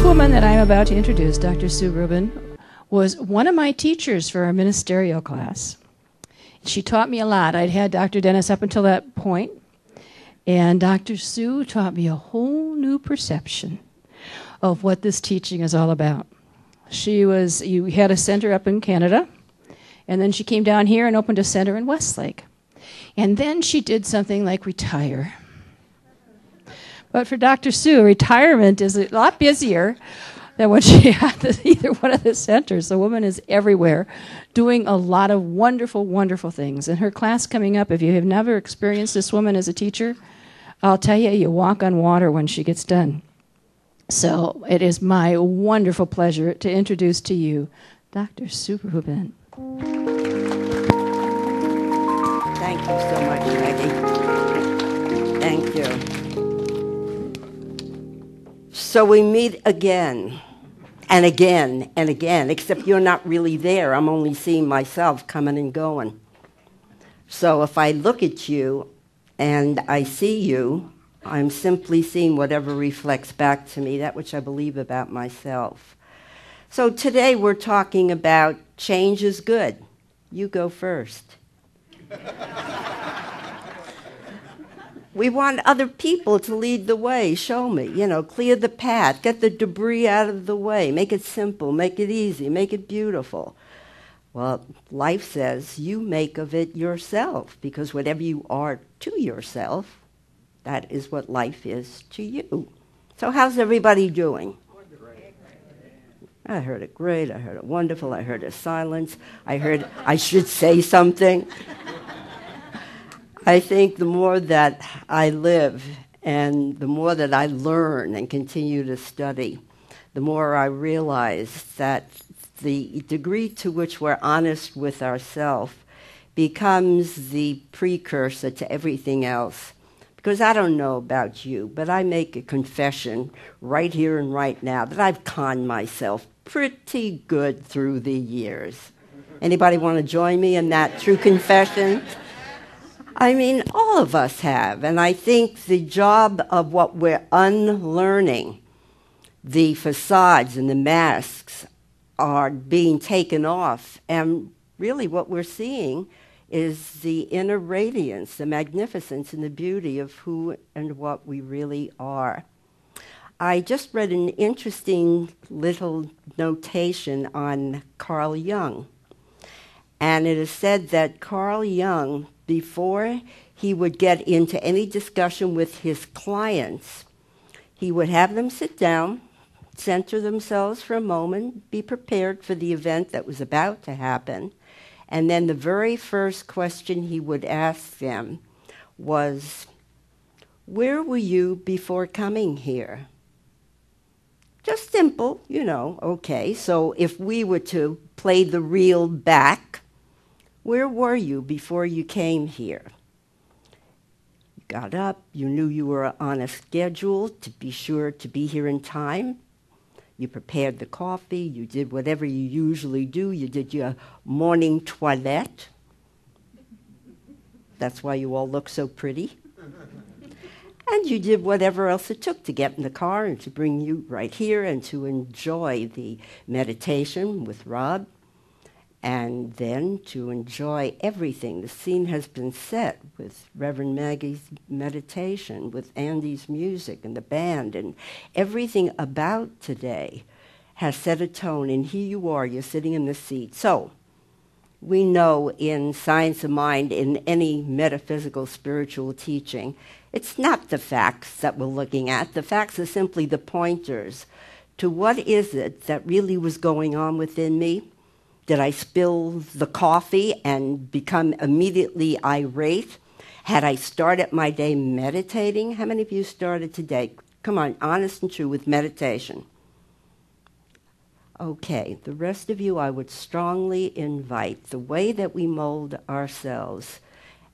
woman that I'm about to introduce, Dr. Sue Rubin, was one of my teachers for our ministerial class. She taught me a lot. I'd had Dr. Dennis up until that point, and Dr. Sue taught me a whole new perception of what this teaching is all about. You had a center up in Canada, and then she came down here and opened a center in Westlake. And then she did something like retire. But for Dr. Sue, retirement is a lot busier than when she had either one of the centers. The woman is everywhere, doing a lot of wonderful, wonderful things. And her class coming up, if you have never experienced this woman as a teacher, I'll tell you, you walk on water when she gets done. So it is my wonderful pleasure to introduce to you Dr. Sue Rubin. Thank you so much, Maggie. Thank you. So we meet again, and again, and again, except you're not really there. I'm only seeing myself coming and going. So if I look at you and I see you, I'm simply seeing whatever reflects back to me, that which I believe about myself. So today we're talking about change is good. You go first. We want other people to lead the way, show me, clear the path, get the debris out of the way, make it simple, make it easy, make it beautiful. Well, life says you make of it yourself, because whatever you are to yourself, that is what life is to you. So how's everybody doing? I heard it great, I heard it wonderful, I heard a silence, I heard I should say something. I think the more that I live and the more that I learn and continue to study, the more I realize that the degree to which we're honest with ourselves becomes the precursor to everything else. Because I don't know about you, but I make a confession right here and right now that I've conned myself pretty good through the years. Anybody want to join me in that true confession? I mean, all of us have, and I think the job of what we're unlearning, the facades and the masks are being taken off, and really what we're seeing is the inner radiance, the magnificence and the beauty of who and what we really are. I just read an interesting little notation on Carl Jung, and it is said that Carl Jung, before he would get into any discussion with his clients, he would have them sit down, center themselves for a moment, be prepared for the event that was about to happen, and then the very first question he would ask them was, "Where were you before coming here?" Just simple, okay. So if we were to play the reel back, where were you before you came here? You got up, you knew you were on a schedule to be sure to be here in time. You prepared the coffee, you did whatever you usually do, you did your morning toilette. That's why you all look so pretty. And you did whatever else it took to get in the car and to bring you right here and to enjoy the meditation with Rob. And then to enjoy everything. The scene has been set with Reverend Maggie's meditation, with Andy's music and the band, and everything about today has set a tone, and here you are, you're sitting in the seat. So we know in Science of Mind, in any metaphysical spiritual teaching, it's not the facts that we're looking at. The facts are simply the pointers to what is it that really was going on within me. Did I spill the coffee and become immediately irate? Had I started my day meditating? How many of you started today? Come on, honest and true with meditation. Okay, the rest of you I would strongly invite the way that we mold ourselves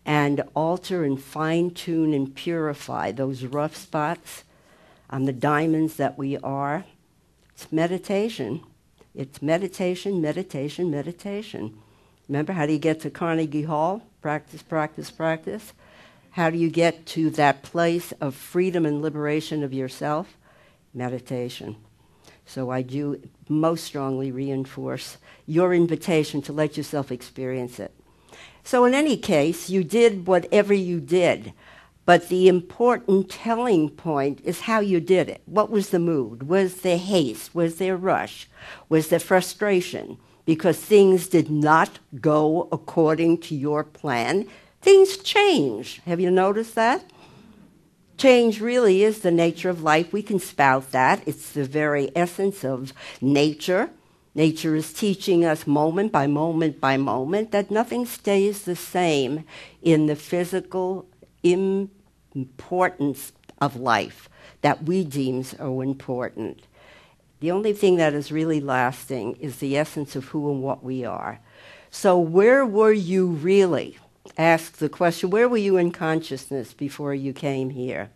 and alter and fine-tune and purify those rough spots on the diamonds that we are. It's meditation. It's meditation, meditation, meditation. Remember, how do you get to Carnegie Hall? Practice, practice, practice. How do you get to that place of freedom and liberation of yourself? Meditation. So I do most strongly reinforce your invitation to let yourself experience it. So in any case, you did whatever you did, but the important telling point is how you did it. What was the mood? Was there haste? Was there rush? Was there frustration? Because things did not go according to your plan. Things change. Have you noticed that? Change really is the nature of life. We can spout that. It's the very essence of nature. Nature is teaching us moment by moment by moment that nothing stays the same in the physical importance of life that we deem so important. The only thing that is really lasting is the essence of who and what we are. So where were you really? Ask the question, where were you in consciousness before you came here?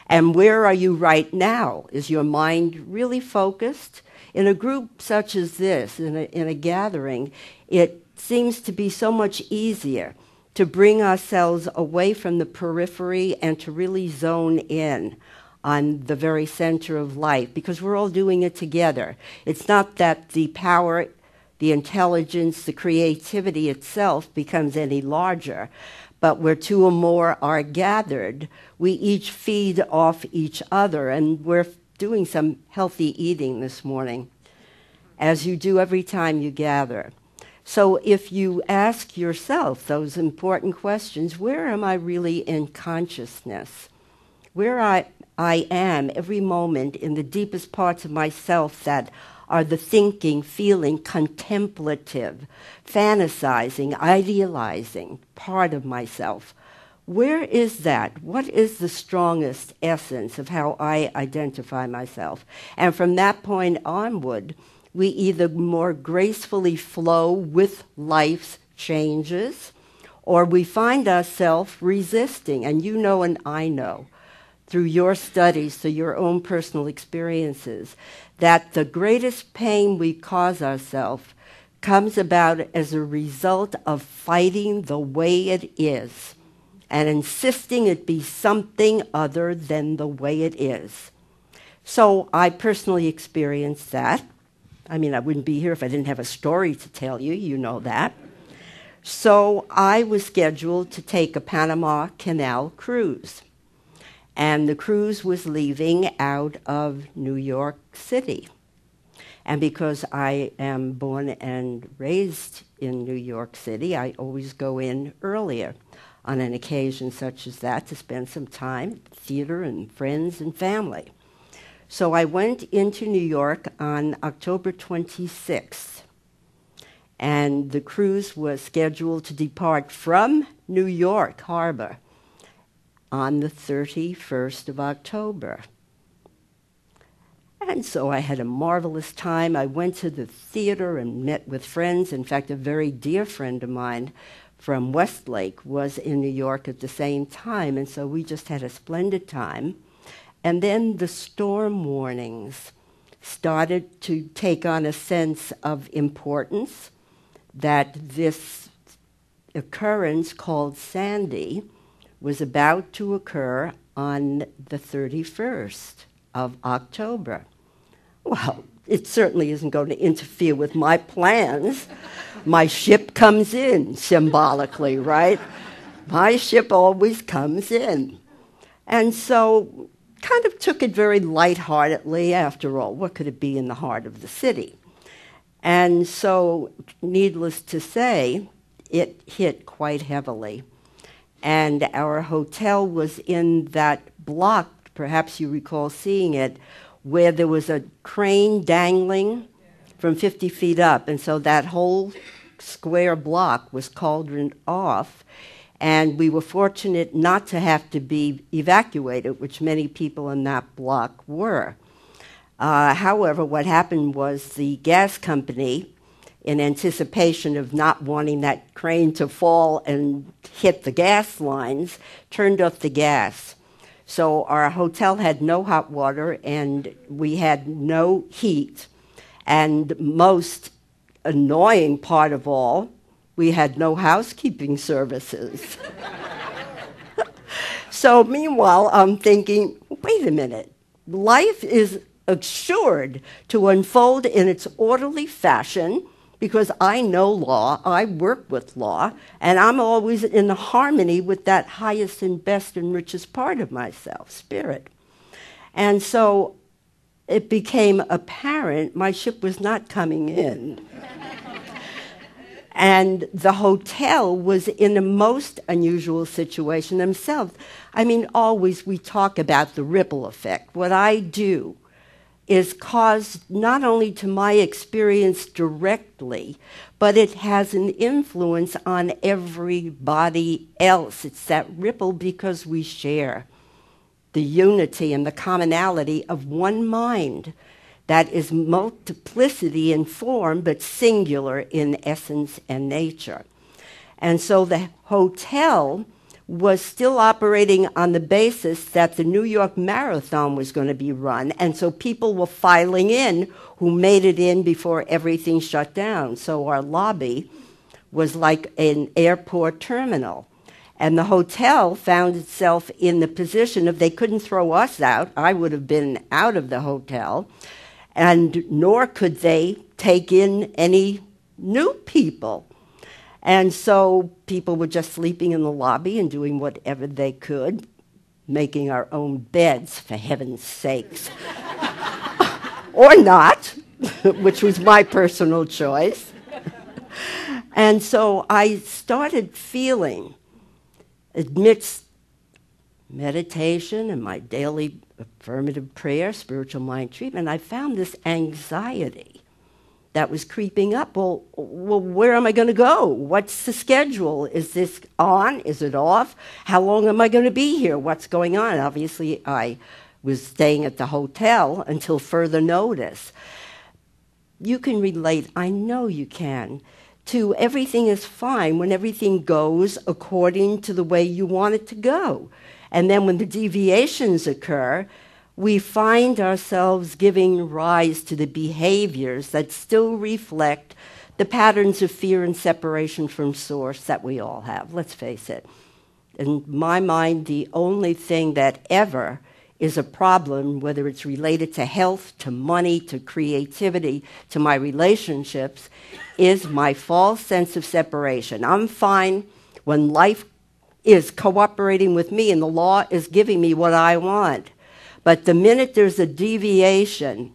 And where are you right now? Is your mind really focused? In a group such as this, in a gathering, it seems to be so much easier to bring ourselves away from the periphery and to really zone in on the very center of life, because we're all doing it together. It's not that the power, the intelligence, the creativity itself becomes any larger, but where two or more are gathered, we each feed off each other, and we're doing some healthy eating this morning, as you do every time you gather. So if you ask yourself those important questions, where am I really in consciousness? Where I am every moment in the deepest parts of myself that are the thinking, feeling, contemplative, fantasizing, idealizing part of myself. Where is that? What is the strongest essence of how I identify myself? And from that point onward, we either more gracefully flow with life's changes, or we find ourselves resisting. And you know and I know, through your studies, through your own personal experiences, that the greatest pain we cause ourselves comes about as a result of fighting the way it is and insisting it be something other than the way it is. So I personally experienced that. I mean, I wouldn't be here if I didn't have a story to tell you. You know that. So I was scheduled to take a Panama Canal cruise. And the cruise was leaving out of New York City. And because I am born and raised in New York City, I always go in earlier on an occasion such as that to spend some time at theater and friends and family. So I went into New York on October 26th. And the cruise was scheduled to depart from New York Harbor on the 31st of October. And so I had a marvelous time. I went to the theater and met with friends. In fact, a very dear friend of mine from Westlake was in New York at the same time, and so we just had a splendid time. And then the storm warnings started to take on a sense of importance, that this occurrence called Sandy was about to occur on the 31st of October. Well, it certainly isn't going to interfere with my plans. My ship comes in, symbolically, right? My ship always comes in. And so kind of took it very lightheartedly. After all, what could it be in the heart of the city? And so, needless to say, it hit quite heavily. And our hotel was in that block, perhaps you recall seeing it, where there was a crane dangling from 50 feet up. And so that whole square block was cauldroned off. And we were fortunate not to have to be evacuated, which many people in that block were. However, what happened was the gas company, in anticipation of not wanting that crane to fall and hit the gas lines, turned off the gas. So our hotel had no hot water, and we had no heat. And most annoying part of all, we had no housekeeping services. So meanwhile, I'm thinking, wait a minute. Life is assured to unfold in its orderly fashion because I know law, I work with law, and I'm always in harmony with that highest and best and richest part of myself, spirit. And so it became apparent my ship was not coming in. And the hotel was in a most unusual situation themselves. I mean, always we talk about the ripple effect. What I do is caused not only to my experience directly, but it has an influence on everybody else. It's that ripple because we share the unity and the commonality of one mind that is multiplicity in form, but singular in essence and nature. And so the hotel was still operating on the basis that the New York Marathon was going to be run, and so people were filing in who made it in before everything shut down. So our lobby was like an airport terminal. And the hotel found itself in the position of they couldn't throw us out. I would have been out of the hotel. And nor could they take in any new people. And so people were just sleeping in the lobby and doing whatever they could, making our own beds, for heaven's sakes. Or not, which was my personal choice. And so I started feeling, amidst meditation and my daily affirmative prayer, spiritual mind treatment, I found this anxiety that was creeping up. Well, where am I going to go? What's the schedule? Is this on? Is it off? How long am I going to be here? What's going on? Obviously, I was staying at the hotel until further notice. You can relate, I know you can, to everything is fine when everything goes according to the way you want it to go. And then when the deviations occur, we find ourselves giving rise to the behaviors that still reflect the patterns of fear and separation from source that we all have. Let's face it. In my mind, the only thing that ever is a problem, whether it's related to health, to money, to creativity, to my relationships, is my false sense of separation. I'm fine when life is cooperating with me and the law is giving me what I want. But the minute there's a deviation,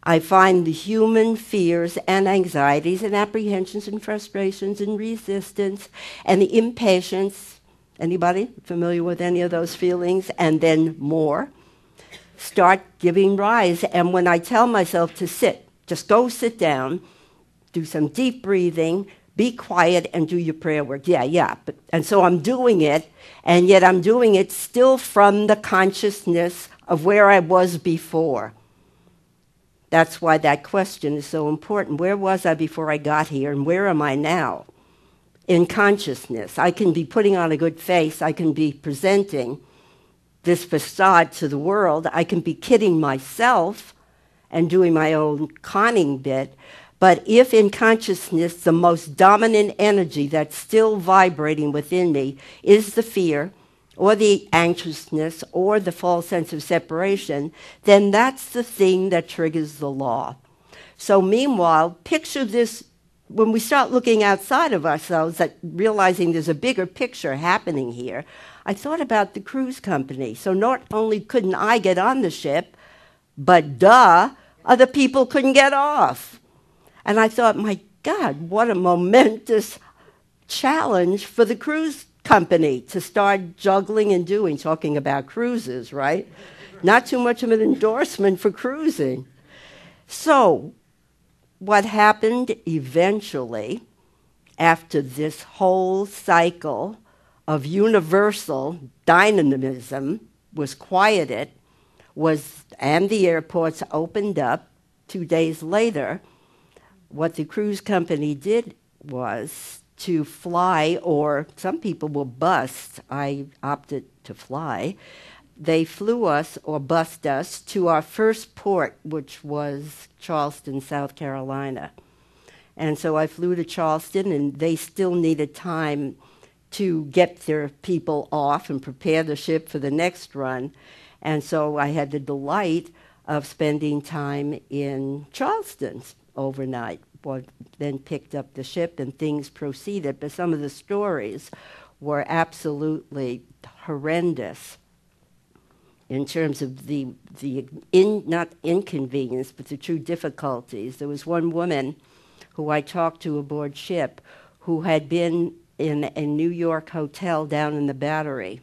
I find the human fears and anxieties and apprehensions and frustrations and resistance and the impatience, anybody familiar with any of those feelings, and then more, start giving rise. And when I tell myself to sit, just go sit down, do some deep breathing, be quiet, and do your prayer work. And so I'm doing it, and yet I'm doing it still from the consciousness of where I was before. That's why that question is so important. Where was I before I got here, and where am I now? In consciousness. I can be putting on a good face. I can be presenting this facade to the world. I can be kidding myself and doing my own conning bit. But if in consciousness the most dominant energy that's still vibrating within me is the fear or the anxiousness or the false sense of separation, then that's the thing that triggers the law. So meanwhile, picture this, when we start looking outside of ourselves, that realizing there's a bigger picture happening here, I thought about the cruise company. So not only couldn't I get on the ship, but other people couldn't get off. And I thought, my God, what a momentous challenge for the cruise company to start juggling and doing, talking about cruises, right? Not too much of an endorsement for cruising. So what happened eventually, after this whole cycle of universal dynamism was quieted, and the airports opened up 2 days later, what the cruise company did was to fly, or some people will bus. I opted to fly. They flew us or bused us to our first port, which was Charleston, South Carolina. And so I flew to Charleston, and they still needed time to get their people off and prepare the ship for the next run. And so I had the delight of spending time in Charleston overnight. Then picked up the ship and things proceeded. But some of the stories were absolutely horrendous in terms of not inconvenience, but the true difficulties. There was one woman who I talked to aboard ship who had been in a New York hotel down in the Battery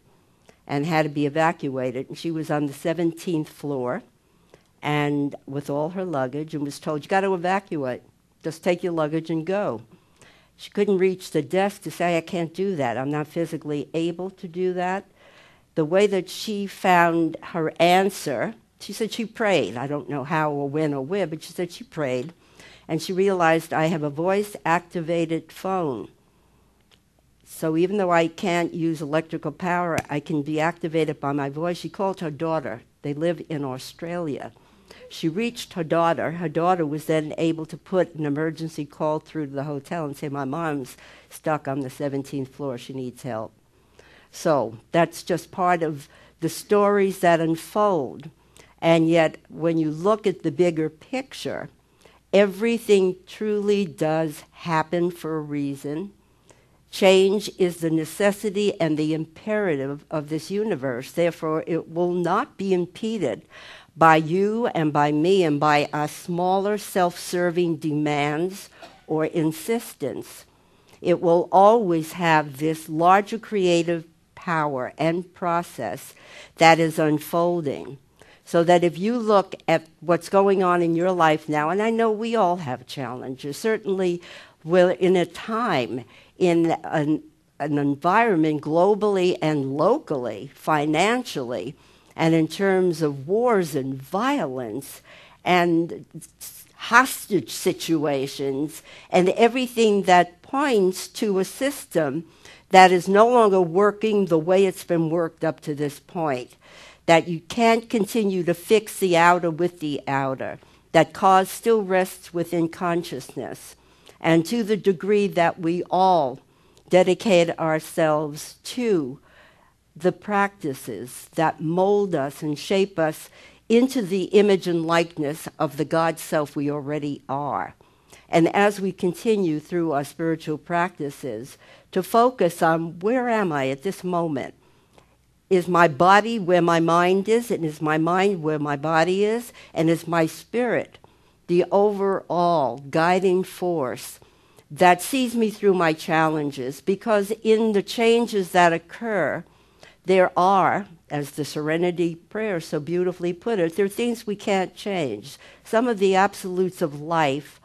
and had to be evacuated. And she was on the 17th floor and with all her luggage and was told, you got to evacuate. Just take your luggage and go. She couldn't reach the desk to say, I can't do that. I'm not physically able to do that. The way that she found her answer, she said she prayed. I don't know how or when or where, but she said she prayed. And she realized I have a voice-activated phone. So even though I can't use electrical power, I can be activated by my voice. She called her daughter. They live in Australia. She reached her daughter. Her daughter was then able to put an emergency call through to the hotel and say, my mom's stuck on the 17th floor. She needs help. So that's just part of the stories that unfold. And yet, when you look at the bigger picture, everything truly does happen for a reason. Change is the necessity and the imperative of this universe. Therefore, it will not be impeded by you and by me and by our smaller self-serving demands or insistence. It will always have this larger creative power and process that is unfolding. So that if you look at what's going on in your life now, and I know we all have challenges, certainly we're in a time, in an environment globally and locally, financially, and in terms of wars and violence and hostage situations and everything that points to a system that is no longer working the way it's been worked up to this point, that you can't continue to fix the outer with the outer, that cause still rests within consciousness. And to the degree that we all dedicate ourselves to the practices that mold us and shape us into the image and likeness of the God self we already are. And as we continue through our spiritual practices to focus on where am I at this moment? Is my body where my mind is? And is my mind where my body is? And is my spirit the overall guiding force that sees me through my challenges? Because in the changes that occur, there are, as the Serenity Prayer so beautifully put it, there are things we can't change. Some of the absolutes of life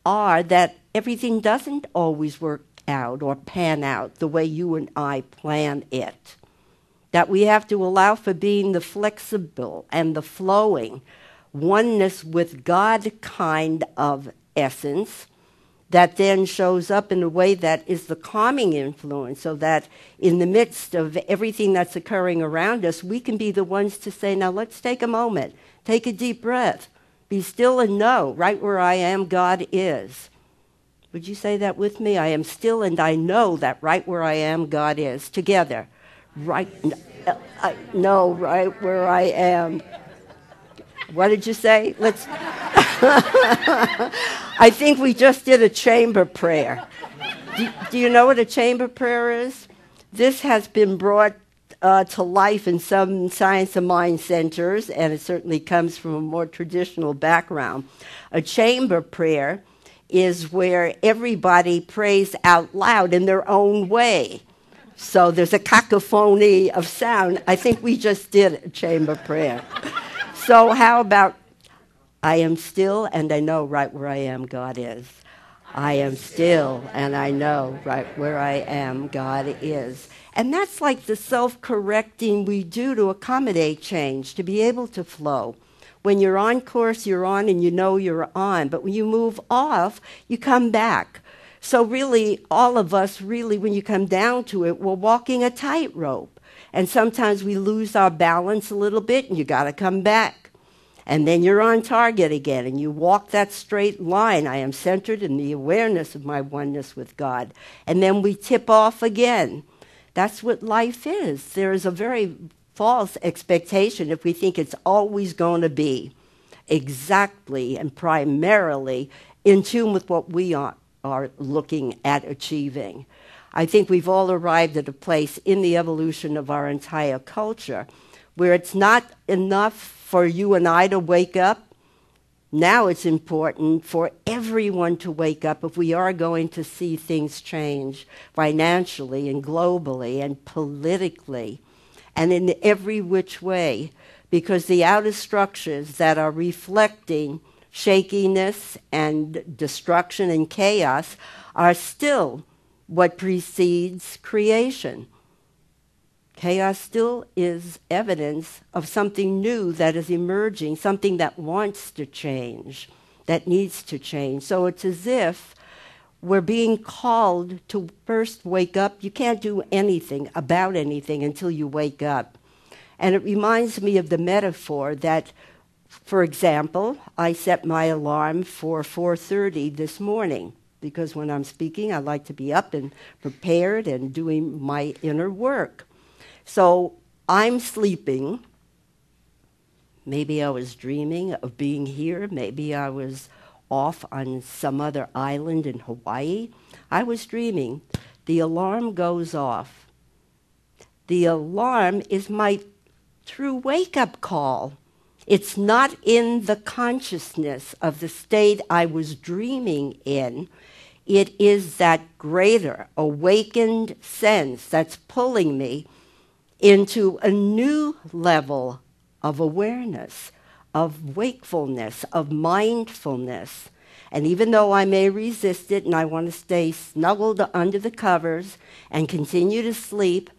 are that everything doesn't always work out or pan out the way you and I plan it. That we have to allow for being the flexible and the flowing oneness with God kind of essence that then shows up in a way that is the calming influence, so that in the midst of everything that's occurring around us, we can be the ones to say, now let's take a moment, take a deep breath, be still and know, right where I am, God is. Would you say that with me? I am still and I know that right where I am, God is. Together. Right, I know right where I am. What did you say? Let's. I think we just did a chamber prayer. Do you know what a chamber prayer is? This has been brought to life in some science of mind centers, and it certainly comes from a more traditional background. A chamber prayer is where everybody prays out loud in their own way. So there's a cacophony of sound. I think we just did a chamber prayer. So how about, I am still and I know right where I am, God is. I am still and I know right where I am, God is. And that's like the self-correcting we do to accommodate change, to be able to flow. When you're on course, you're on and you know you're on. But when you move off, you come back. So really, all of us, really, when you come down to it, we're walking a tightrope. And sometimes we lose our balance a little bit, and you got to come back. And then you're on target again, and you walk that straight line. I am centered in the awareness of my oneness with God. And then we tip off again. That's what life is. There is a very false expectation if we think it's always going to be. exactly and primarily in tune with what we are looking at achieving. I think we've all arrived at a place in the evolution of our entire culture where it's not enough for you and I to wake up. Now it's important for everyone to wake up if we are going to see things change financially and globally and politically and in every which way, because the outer structures that are reflecting shakiness and destruction and chaos are still what precedes creation. Chaos still is evidence of something new that is emerging, something that wants to change, that needs to change. So it's as if we're being called to first wake up. You can't do anything about anything until you wake up. And it reminds me of the metaphor that, for example, I set my alarm for 4:30 this morning because when I'm speaking, I like to be up and prepared and doing my inner work. So I'm sleeping. Maybe I was dreaming of being here. Maybe I was off on some other island in Hawaii. I was dreaming. The alarm goes off. The alarm is my true wake-up call. It's not in the consciousness of the state I was dreaming in. It is that greater awakened sense that's pulling me into a new level of awareness, of wakefulness, of mindfulness. And even though I may resist it and I want to stay snuggled under the covers and continue to sleep,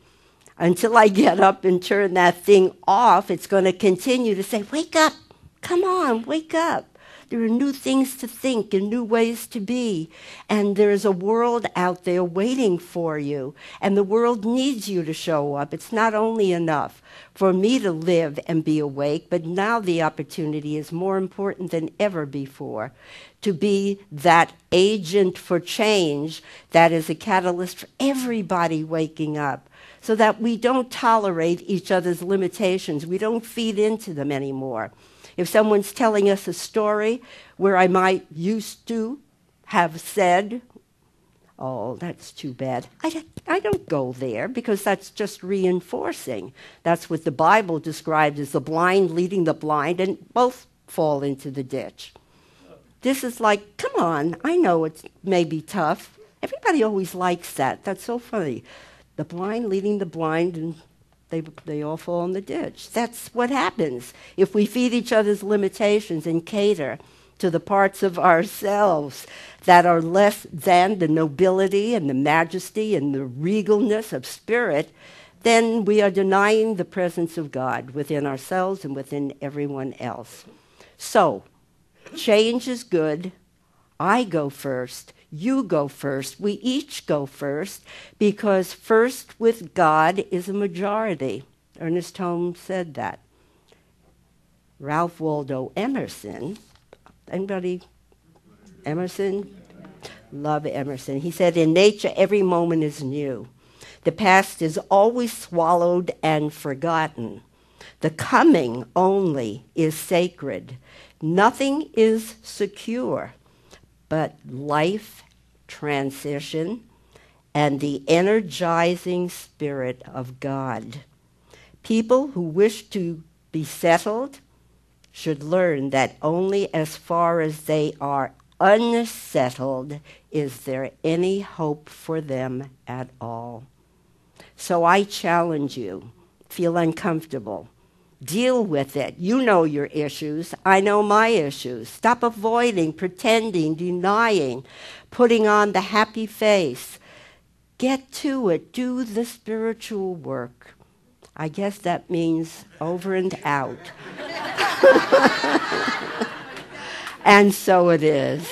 until I get up and turn that thing off, it's going to continue to say, wake up, come on, wake up. There are new things to think and new ways to be. And there's a world out there waiting for you. And the world needs you to show up. It's not only enough for me to live and be awake, but now the opportunity is more important than ever before to be that agent for change that is a catalyst for everybody waking up, so that we don't tolerate each other's limitations. We don't feed into them anymore. If someone's telling us a story where I might used to have said, oh, that's too bad, I don't go there, because that's just reinforcing. That's what the Bible describes as the blind leading the blind, and both fall into the ditch. This is like, come on, I know it may be tough. Everybody always likes that. That's so funny. The blind leading the blind, and they all fall in the ditch. That's what happens if we feed each other's limitations and cater to the parts of ourselves that are less than the nobility and the majesty and the regalness of spirit. Then we are denying the presence of God within ourselves and within everyone else. So, change is good. I go first. You go first. We each go first, because first with God is a majority. Ernest Holmes said that. Ralph Waldo Emerson, anybody? Emerson? Love Emerson. He said, in nature, every moment is new. The past is always swallowed and forgotten. The coming only is sacred. Nothing is secure but life, transition, and the energizing spirit of God. People who wish to be settled should learn that only as far as they are unsettled is there any hope for them at all. So I challenge you, feel uncomfortable. Deal with it. You know your issues. I know my issues. Stop avoiding, pretending, denying, putting on the happy face. Get to it. Do the spiritual work. I guess that means over and out. And so it is.